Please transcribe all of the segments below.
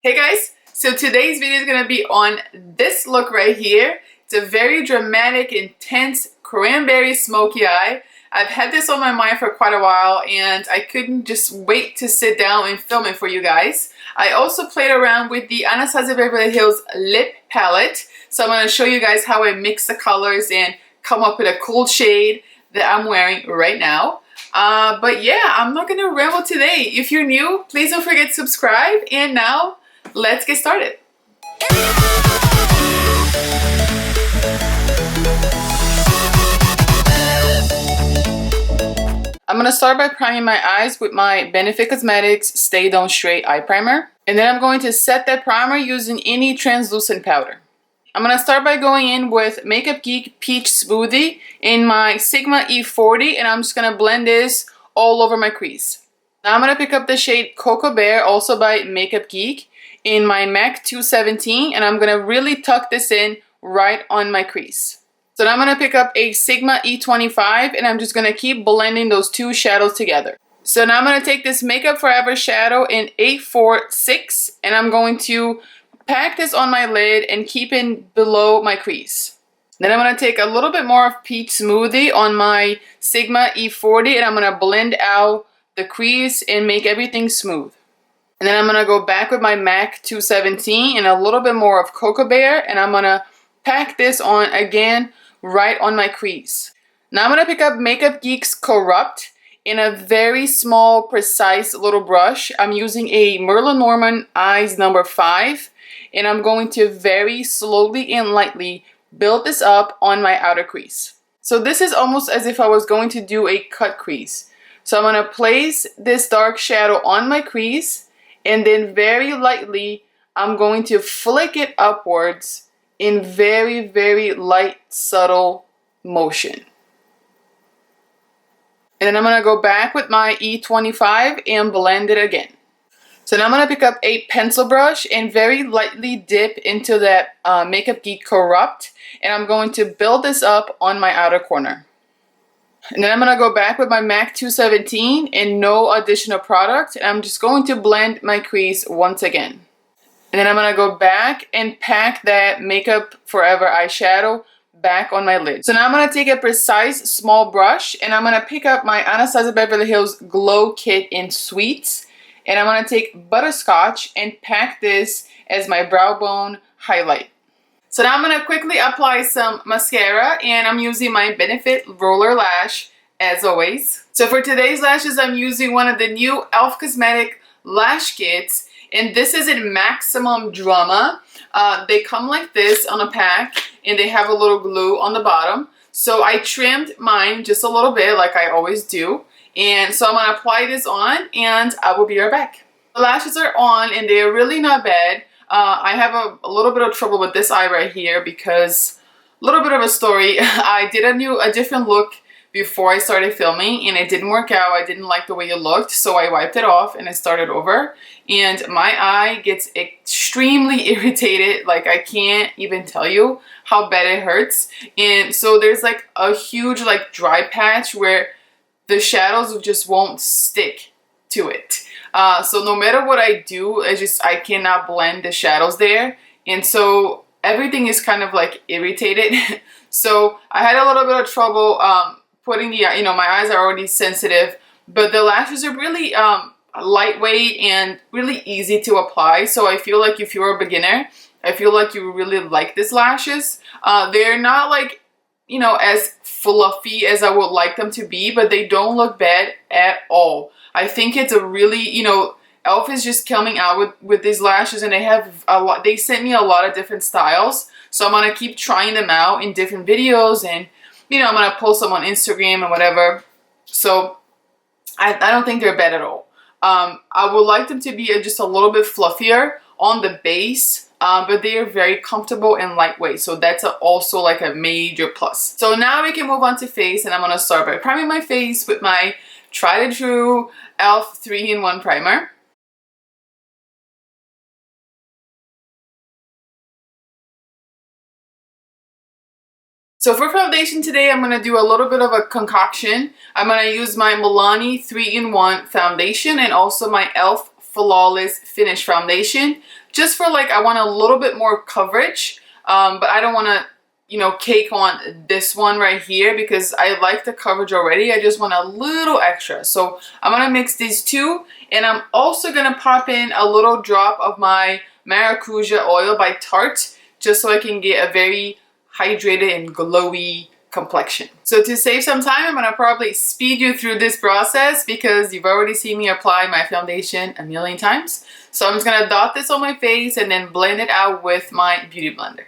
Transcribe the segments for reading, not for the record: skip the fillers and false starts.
Hey guys, so today's video is going to be on this look right here. It's a very dramatic, intense cranberry smoky eye. I've had this on my mind for quite a while and I couldn't just wait to sit down and film it for you guys. I also played around with the Anastasia Beverly Hills lip palette. So I'm going to show you guys how I mix the colors and come up with a cool shade that I'm wearing right now. But yeah, I'm not going to ramble today. If you're new, please don't forget to subscribe. And now, let's get started. I'm going to start by priming my eyes with my Benefit Cosmetics Stay Down Straight Eye Primer. And then I'm going to set that primer using any translucent powder. I'm going to start by going in with Makeup Geek Peach Smoothie in my Sigma E40. And I'm just going to blend this all over my crease. Now I'm going to pick up the shade Cocoa Bear, also by Makeup Geek, in my MAC 217, and I'm going to really tuck this in right on my crease. So now I'm going to pick up a Sigma E25 and I'm just going to keep blending those two shadows together. So now I'm going to take this Makeup Forever shadow in 846 and I'm going to pack this on my lid and keep it below my crease. Then I'm going to take a little bit more of Peach Smoothie on my Sigma E40 and I'm going to blend out the crease and make everything smooth. And then I'm going to go back with my MAC 217 and a little bit more of Cocoa Bear. And I'm going to pack this on again right on my crease. Now I'm going to pick up Makeup Geek's Corrupt in a very small, precise little brush. I'm using a Merle Norman Eyes number 5. And I'm going to very slowly and lightly build this up on my outer crease. So this is almost as if I was going to do a cut crease. So I'm going to place this dark shadow on my crease. And then very lightly, I'm going to flick it upwards in very, very light, subtle motion. And then I'm going to go back with my E25 and blend it again. So now I'm going to pick up a pencil brush and very lightly dip into that Makeup Geek Corrupt. And I'm going to build this up on my outer corner. And then I'm going to go back with my MAC 217 and no additional product. And I'm just going to blend my crease once again. And then I'm going to go back and pack that Makeup Forever eyeshadow back on my lid. So now I'm going to take a precise small brush and I'm going to pick up my Anastasia Beverly Hills Glow Kit in Sweets. And I'm going to take Butterscotch and pack this as my brow bone highlight. So now I'm going to quickly apply some mascara and I'm using my Benefit Roller Lash as always. So for today's lashes, I'm using one of the new e.l.f. Cosmetic lash kits and this is in Maximum Drama. They come like this on a pack and they have a little glue on the bottom. So I trimmed mine just a little bit like I always do. And so I'm going to apply this on and I will be right back. The lashes are on and they're really not bad. I have a little bit of trouble with this eye right here because a little bit of a story. I did a different look before I started filming and it didn't work out. I didn't like the way it looked, so I wiped it off and I started over. And my eye gets extremely irritated. Like I can't even tell you how bad it hurts. And so there's like a huge like dry patch where the shadows just won't stick to it. So no matter what I do, I cannot blend the shadows there. And so everything is kind of like irritated. So I had a little bit of trouble putting the, my eyes are already sensitive, but the lashes are really lightweight and really easy to apply. So I feel like if you're a beginner, I feel like you really like these lashes. They're not like, as fluffy as I would like them to be, but they don't look bad at all. I think it's a really, e.l.f. is just coming out with these lashes and they have a lot, they sent me a lot of different styles. So I'm going to keep trying them out in different videos and, I'm going to post them on Instagram and whatever. So I don't think they're bad at all. I would like them to be just a little bit fluffier on the base, but they are very comfortable and lightweight. So that's also like a major plus. So now we can move on to face and I'm going to start by priming my face with my tried and true e.l.f. 3-in-1 primer. So for foundation today, I'm going to do a little bit of a concoction. I'm going to use my Milani 3-in-1 foundation and also my e.l.f. Flawless Finish Foundation. Just for like, I want a little bit more coverage, but I don't want to, you know, cake on this one right here because I like the coverage already. I just want a little extra. So I'm going to mix these two, and I'm also going to pop in a little drop of my Maracuja oil by Tarte, just so I can get a very hydrated and glowy complexion. So to save some time, I'm gonna probably speed you through this process because you've already seen me apply my foundation a million times. So I'm just gonna dot this on my face and then blend it out with my beauty blender.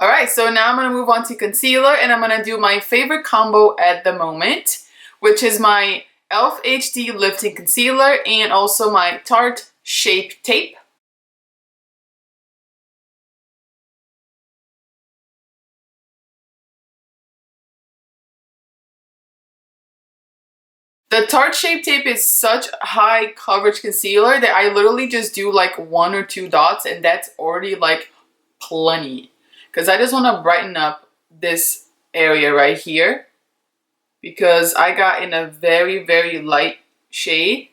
Alright, so now I'm going to move on to concealer, and I'm going to do my favorite combo at the moment, which is my e.l.f. HD Lifting Concealer and also my Tarte Shape Tape. The Tarte Shape Tape is such high coverage concealer that I literally just do like 1 or 2 dots, and that's already like plenty. Because I just want to brighten up this area right here, because I got in a very, very light shade.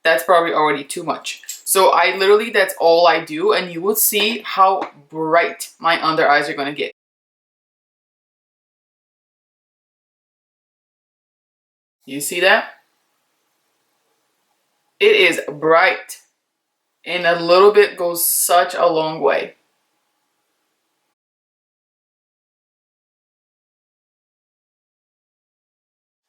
That's probably already too much. So I literally, that's all I do, and you will see how bright my under eyes are going to get. You see that? It is bright, and a little bit goes such a long way.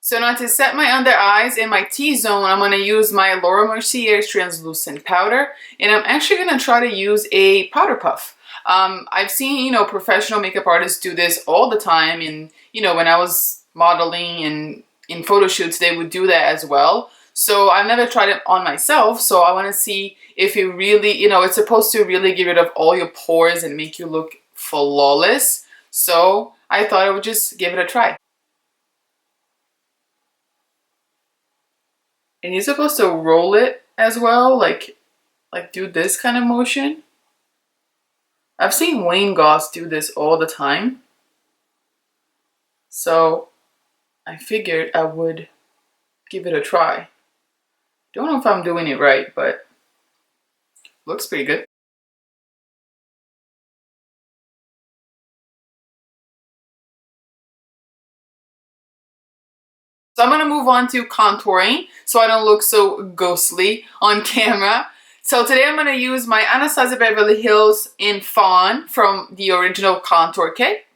So now to set my under eyes in my T-zone, I'm going to use my Laura Mercier's translucent powder, and I'm actually going to try to use a powder puff. I've seen, you know, professional makeup artists do this all the time, and, you know, when I was modeling and in photo shoots, they would do that as well. So I've never tried it on myself, so I want to see if it really, you know, it's supposed to really get rid of all your pores and make you look flawless. So I thought I would just give it a try. And you're supposed to roll it as well, like do this kind of motion. I've seen Wayne Goss do this all the time. So I figured I would give it a try. Don't know if I'm doing it right, but looks pretty good. So I'm going to move on to contouring so I don't look so ghostly on camera. So today I'm going to use my Anastasia Beverly Hills in Fawn from the original contour kit.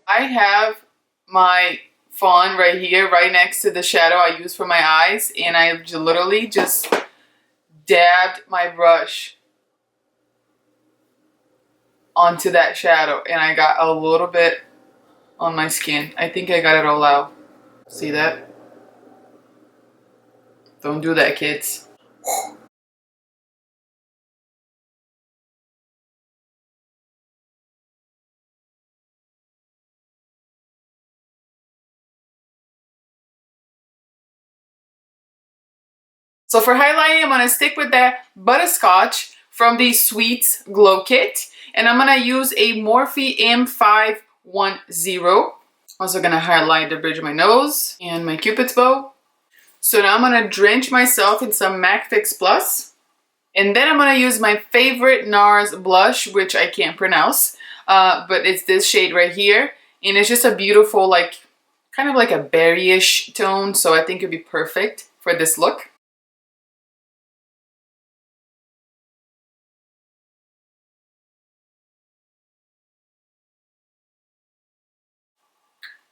I have my Fawn right here, right next to the shadow I use for my eyes, and I literally just dabbed my brush onto that shadow, and I got a little bit on my skin. I think I got it all out. See that? Don't do that, kids. So for highlighting, I'm going to stick with that Butterscotch from the Sweets Glow Kit. And I'm going to use a Morphe M510. Also going to highlight the bridge of my nose and my Cupid's bow. So now I'm going to drench myself in some MAC Fix Plus. And then I'm going to use my favorite NARS blush, which I can't pronounce. But it's this shade right here. And it's just a beautiful, like, kind of like a berryish tone. So I think it'd be perfect for this look.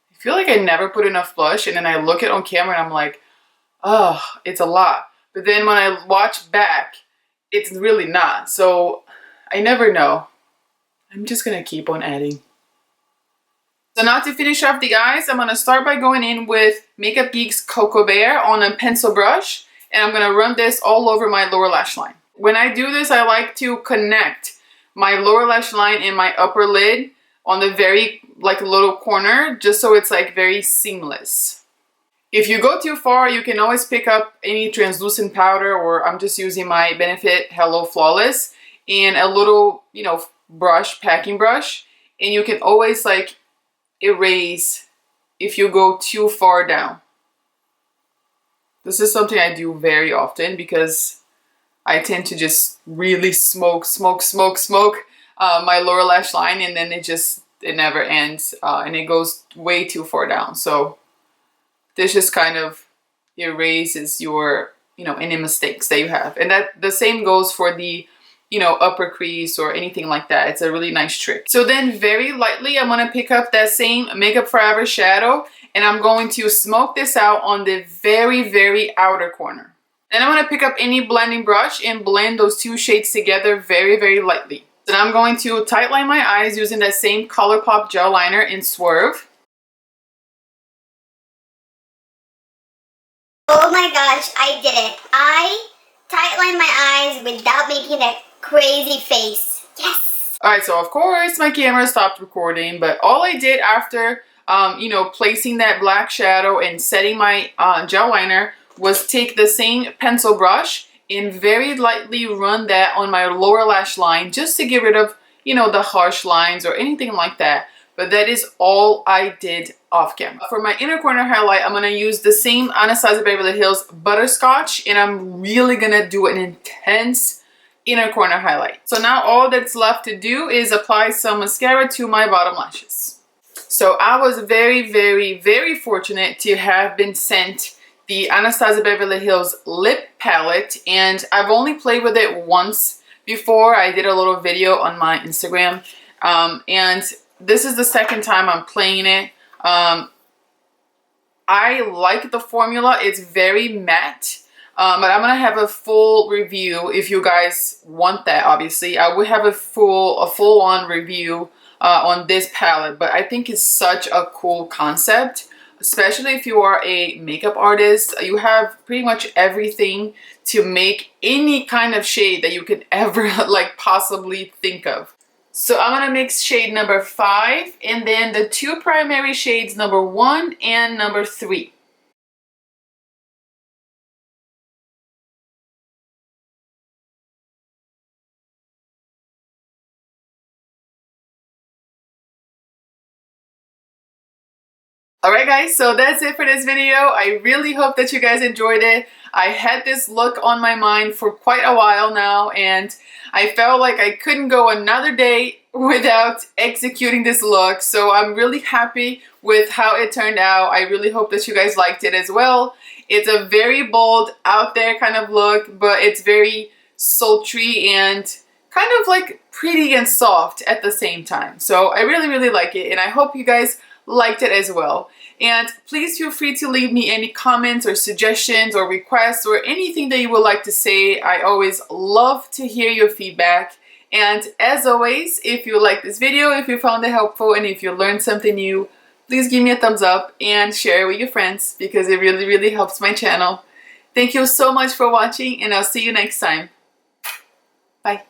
I feel like I never put enough blush, and then I look at it on camera and I'm like, oh, it's a lot. But then when I watch back, it's really not. So I never know. I'm just gonna keep on adding. So now to finish off the eyes, I'm going to start by going in with Makeup Geek's Cocoa Bear on a pencil brush. And I'm going to run this all over my lower lash line. When I do this, I like to connect my lower lash line and my upper lid on the very like little corner, just so it's like very seamless. If you go too far, you can always pick up any translucent powder, or I'm just using my Benefit Hello Flawless and a little, you know, brush, packing brush. And you can always like erase if you go too far down. This is something I do very often because I tend to just really smoke my lower lash line, and then it never ends and it goes way too far down. So this just kind of erases your, you know, any mistakes that you have. And that the same goes for the, you know, upper crease or anything like that. It's a really nice trick. So then very lightly, I'm going to pick up that same Makeup Forever shadow, and I'm going to smoke this out on the very, very outer corner. Then I'm going to pick up any blending brush and blend those two shades together very, very lightly. Then I'm going to tight line my eyes using that same Colourpop gel liner in Swerve. Oh my gosh, I did it. I tight lined my eyes without making that crazy face. Yes! Alright, so of course my camera stopped recording, but all I did after, you know, placing that black shadow and setting my gel liner was take the same pencil brush and very lightly run that on my lower lash line just to get rid of, you know, the harsh lines or anything like that. But that is all I did off camera. For my inner corner highlight, I'm going to use the same Anastasia Beverly Hills Butterscotch, and I'm really going to do an intense inner corner highlight. So now all that's left to do is apply some mascara to my bottom lashes. So I was very, very, very fortunate to have been sent the Anastasia Beverly Hills lip palette, and I've only played with it once before. I did a little video on my Instagram, and this is the second time I'm playing it. I like the formula. It's very matte, but I'm gonna have a full review if you guys want that. Obviously, I would have a full-on review on this palette, but I think it's such a cool concept. Especially if you are a makeup artist, you have pretty much everything to make any kind of shade that you could ever like possibly think of. So I'm gonna mix shade number 5 and then the two primary shades number 1 and number 3. Alright guys, so that's it for this video. I really hope that you guys enjoyed it. I had this look on my mind for quite a while now, and I felt like I couldn't go another day without executing this look. So I'm really happy with how it turned out. I really hope that you guys liked it as well. It's a very bold, out there kind of look, but it's very sultry and kind of like pretty and soft at the same time. So I really, really like it, and I hope you guys liked it as well. And please feel free to leave me any comments or suggestions or requests or anything that you would like to say. I always love to hear your feedback. And as always, if you like this video, if you found it helpful, and if you learned something new, please give me a thumbs up and share it with your friends because it really, really helps my channel. Thank you so much for watching, and I'll see you next time. Bye.